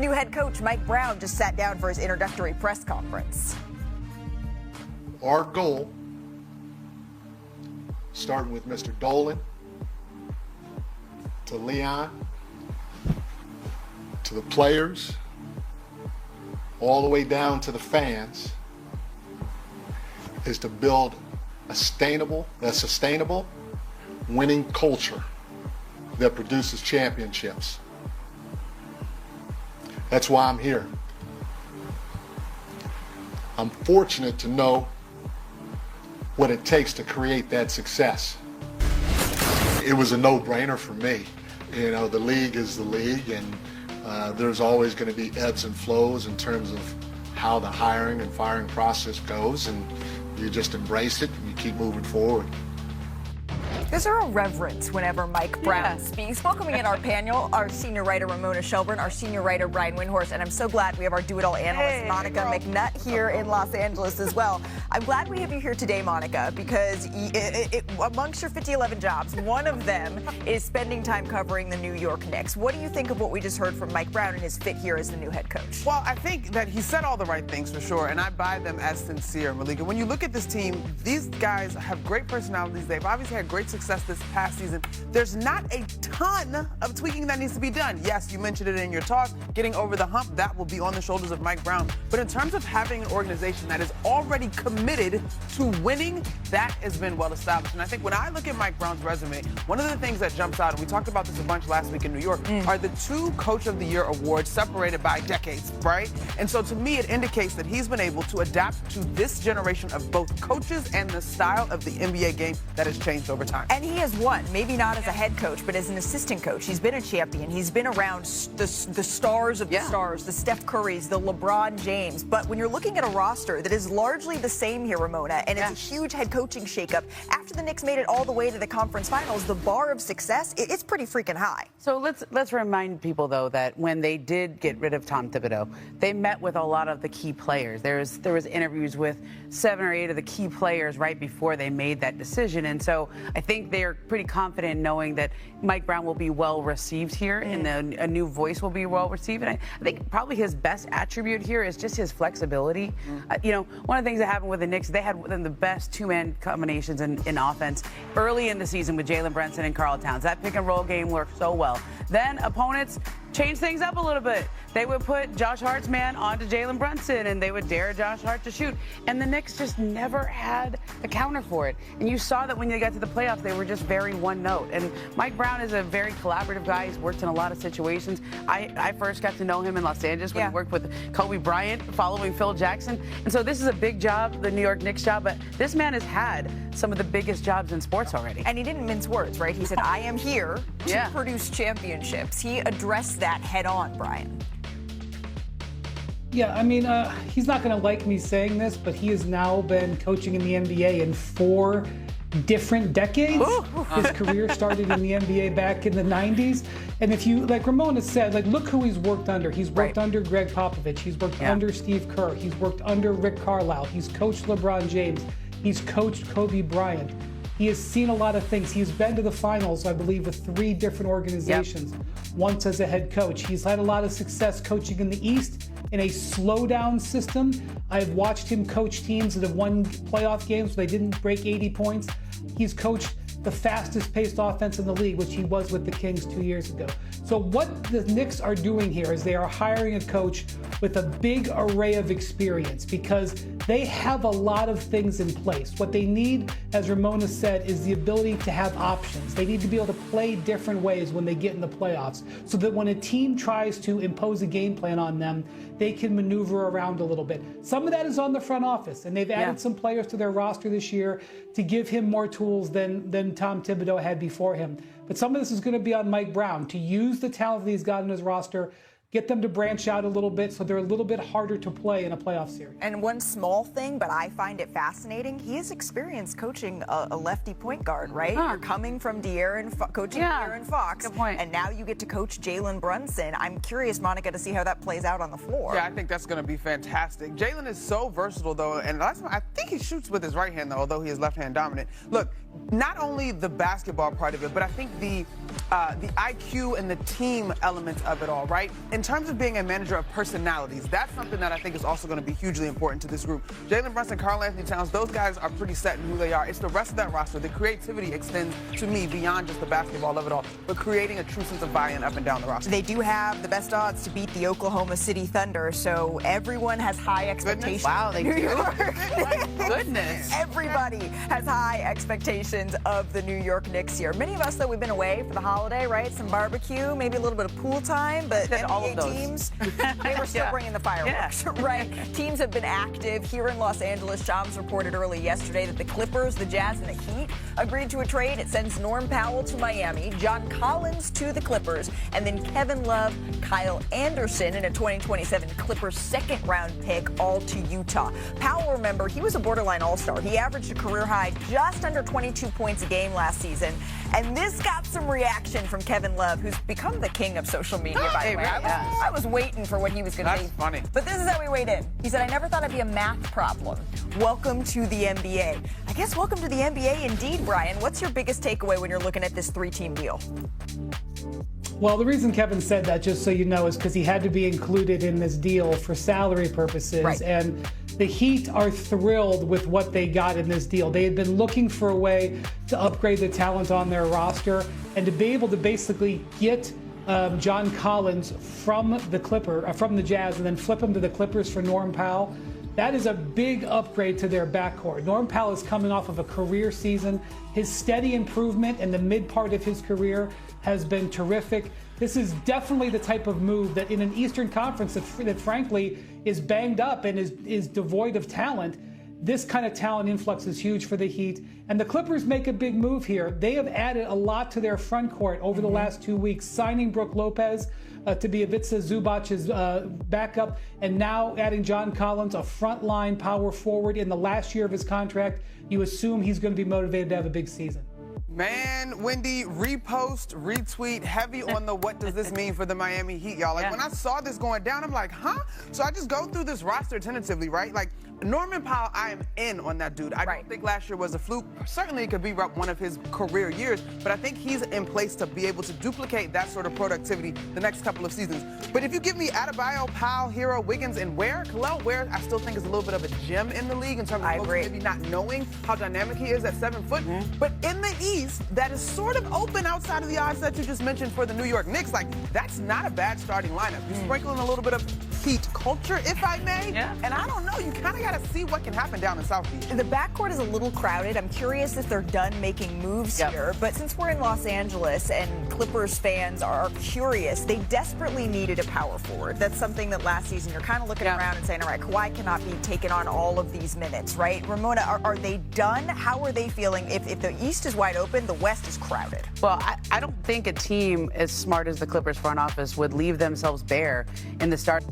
New head coach Mike Brown just sat down for his introductory press conference. Our goal, starting with Mr. Dolan, to Leon, to the players, all the way down to the fans, is to build a sustainable winning culture that produces championships. That's why I'm here. I'm fortunate to know what it takes to create that success. It was a no-brainer for me. You know, the league is the league, and there's always going to be ebbs and flows in terms of how the hiring and firing process goes, and you just embrace it and you keep moving forward. Is there a reverence whenever Mike Brown speaks? Welcoming in our panel, our senior writer Ramona Shelburne, our senior writer Brian Windhorst, and I'm so glad we have our do-it-all analyst Monica McNutt here in Los Angeles as well. I'm glad we have you here today, Monica, because amongst your 50-11 jobs, one of them is spending time covering the New York Knicks. What do you think of what we just heard from Mike Brown and his fit here as the new head coach? Well, I think that he said all the right things for sure, and I buy them as sincere, Malika. When you look at this team, these guys have great personalities. They've obviously had great success this past season. There's not a ton of tweaking that needs to be done. Yes, you mentioned it in your talk, getting over the hump, that will be on the shoulders of Mike Brown. But in terms of having an organization that is already committed to winning, that has been well established. And I think when I look at Mike Brown's resume, one of the things that jumps out, and we talked about this a bunch last week in New York, are the 2 Coach of the Year awards separated by decades, right? And so to me, it indicates that he's been able to adapt to this generation of both coaches and the style of the NBA game that has changed over time. And he has won, maybe not as a head coach, but as an assistant coach. He's been a champion. He's been around the stars of the stars, the Steph Currys, the LeBron James. But when you're looking at a roster that is largely the same here, Ramona, and it's a huge head coaching shakeup, after the Knicks made it all the way to the conference finals, the bar of success, it's pretty freaking high. So let's remind people, though, that when they did get rid of Tom Thibodeau, they met with a lot of the key players. There was interviews with 7 or 8 of the key players right before they made that decision. And so I think they're pretty confident knowing that Mike Brown will be well received here and a new voice will be well received. And I think probably his best attribute here is just his flexibility. You know, one of the things that happened with the Knicks, they had one of the best 2-man combinations in offense early in the season with Jalen Brunson and Karl Towns. That pick and roll game worked so well. Then opponents changed things up a little bit. They would put Josh Hart's man onto Jalen Brunson, and they would dare Josh Hart to shoot. And the Knicks just never had a counter for it. And you saw that when they got to the playoffs, they were just very one note. And Mike Brown is a very collaborative guy. He's worked in a lot of situations. I first got to know him in Los Angeles when he worked with Kobe Bryant following Phil Jackson. And so this is a big job, the New York Knicks job, but this man has had some of the biggest jobs in sports already. And he didn't mince words, right? He said, I am here to produce championships. He addressed that head on, Brian. Yeah, I mean, he's not going to like me saying this, but he has now been coaching in the NBA in 4 different decades. His career started in the NBA back in the 90s. And if you, like Ramona said, like, look who he's worked under. He's worked under Greg Popovich. He's worked under Steve Kerr. He's worked under Rick Carlisle. He's coached LeBron James. He's coached Kobe Bryant. He has seen a lot of things. He's been to the finals, I believe, with 3 different organizations, once as a head coach. He's had a lot of success coaching in the East in a slow-down system. I've watched him coach teams that have won playoff games where they didn't break 80 points. He's coached the fastest-paced offense in the league, which he was with the Kings 2 years ago. So what the Knicks are doing here is they are hiring a coach with a big array of experience because they have a lot of things in place. What they need, as Ramona said, is the ability to have options. They need to be able to play different ways when they get in the playoffs so that when a team tries to impose a game plan on them, they can maneuver around a little bit. Some of that is on the front office, and they've added some players to their roster this year to give him more tools than Tom Thibodeau had before him. But some of this is going to be on Mike Brown to use the talent that he's got in his roster, get them to branch out a little bit so they're a little bit harder to play in a playoff series. And one small thing, but I find it fascinating, he has experience coaching a lefty point guard, right? You're coming from coaching De'Aaron Fox, good point. And now you get to coach Jalen Brunson. I'm curious, Monica, to see how that plays out on the floor. Yeah, I think that's going to be fantastic. Jalen is so versatile, though, and last time I think he shoots with his right hand, though, although he is left-hand dominant. Look, not only the basketball part of it, but I think the IQ and the team elements of it all, right? In in terms of being a manager of personalities, that's something that I think is also going to be hugely important to this group. Jalen Brunson, Karl Anthony Towns, those guys are pretty set in who they are. It's the rest of that roster. The creativity extends to me beyond just the basketball of it all, but creating a true sense of buy-in up and down the roster. They do have the best odds to beat the Oklahoma City Thunder, so everyone has high expectations. Wow, they New do. York. My goodness. Everybody has high expectations of the New York Knicks here. Many of us, though, we've been away for the holiday, right? Some barbecue, maybe a little bit of pool time, but All of NBA those. teams, they were still bringing the fireworks, right? Teams have been active here in Los Angeles. Shams reported early yesterday that the Clippers, the Jazz, and the Heat agreed to a trade. It sends Norm Powell to Miami, John Collins to the Clippers, and then Kevin Love, Kyle Anderson, and a 2027 Clippers second-round pick, all to Utah. Powell, remember, he was a borderline all-star. He averaged a career high just under 22 points a game last season. And this got some reaction from Kevin Love, who's become the king of social media, by the way. I was waiting for what he was going to be. That's funny. But this is how we weighed in. He said, I never thought I'd be a math problem. Welcome to the NBA. I guess welcome to the NBA indeed, Brian. What's your biggest takeaway when you're looking at this three-team deal? Well, the reason Kevin said that, just so you know, is because he had to be included in this deal for salary purposes. Right. And the Heat are thrilled with what they got in this deal. They had been looking for a way to upgrade the talent on their roster and to be able to basically get John Collins from the Jazz and then flip him to the Clippers for Norm Powell. That is a big upgrade to their backcourt. Norm Powell is coming off of a career season. His steady improvement in the mid part of his career has been terrific. This is definitely the type of move that in an Eastern Conference that frankly is banged up and is devoid of talent. This kind of talent influx is huge for the Heat. And the Clippers make a big move here. They have added a lot to their front court over the last 2 weeks, signing Brook Lopez to be Ivica Zubac's backup, and now adding John Collins, a frontline power forward in the last year of his contract. You assume he's going to be motivated to have a big season. Man, Wendy, repost, retweet, heavy on the what does this mean for the Miami Heat, y'all. Like, when I saw this going down, I'm like, huh? So I just go through this roster tentatively, right? Like, Norman Powell, I am in on that dude. I don't think last year was a fluke. Certainly it could be one of his career years, but I think he's in place to be able to duplicate that sort of productivity the next couple of seasons. But if you give me Adebayo, Powell, Hero, Wiggins, and Ware, Kel'el Ware, I still think is a little bit of a gem in the league in terms of folks maybe not knowing how dynamic he is at 7 foot. But in the East, that is sort of open outside of the odds that you just mentioned for the New York Knicks. Like, that's not a bad starting lineup. You sprinkle in a little bit of Heat culture, if I may. And I don't know, you kind of got to see what can happen down in South Beach. The backcourt is a little crowded. I'm curious if they're done making moves here. But since we're in Los Angeles and Clippers fans are curious, they desperately needed a power forward. That's something that last season you're kind of looking around and saying, all right, Kawhi cannot be taking on all of these minutes, right? Ramona, are they done? How are they feeling? If the East is wide open, the West is crowded. Well, I don't think a team as smart as the Clippers front office would leave themselves bare in the start.